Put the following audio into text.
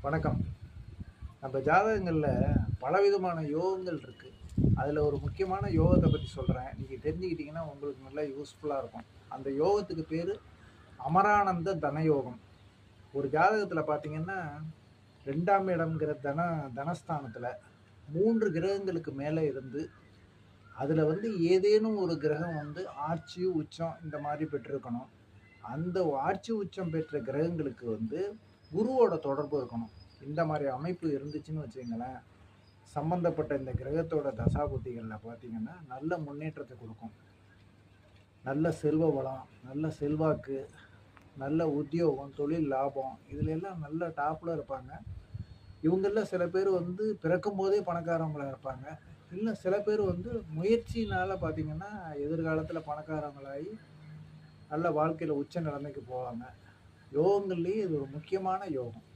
வணக்கம். நம்ம ஜாதகங்களில் பலவிதமான யோகங்கள் இருக்குது. அதில் ஒரு முக்கியமான யோகத்தை பற்றி சொல்கிறேன். நீங்கள் தெரிஞ்சுக்கிட்டிங்கன்னா உங்களுக்கு நல்லா யூஸ்ஃபுல்லாக இருக்கும். அந்த யோகத்துக்கு பேர் அமரானந்த தனயோகம். ஒரு ஜாதகத்தில் பார்த்தீங்கன்னா 2ஆம் இடம்ங்கிற தனஸ்தானத்தில் 3 கிரகங்களுக்கு மேலே இருந்து அதில் ஏதேனும் ஒரு கிரகம் ஆட்சி உச்சம் இந்த மாதிரி பெற்றிருக்கணும். அந்த ஆட்சி உச்சம் பெற்ற கிரகங்களுக்கு குருவோட தொடர்பு இருக்கணும். இந்த மாதிரி அமைப்பு இருந்துச்சுன்னு வச்சுங்களேன், சம்பந்தப்பட்ட இந்த கிரகத்தோட தசாபுத்திகளில் பார்த்தீங்கன்னா நல்ல முன்னேற்றத்தை கொடுக்கும். நல்ல செல்வ வளம், நல்ல செல்வாக்கு, நல்ல உத்தியோகம், தொழில் லாபம், இதுல எல்லாம் நல்ல டாப்பில் இருப்பாங்க. இவங்களில் சில பேர் பிறக்கும் போதே பணக்காரவங்களாக இருப்பாங்க. இல்லை சில பேர் முயற்சினால் பார்த்தீங்கன்னா எதிர்காலத்தில் பணக்காரவங்களாகி நல்ல வாழ்க்கையில் உச்ச நிலைமைக்கு போவாங்க. யோகங்கள்லேயே இது ஒரு முக்கியமான யோகம்.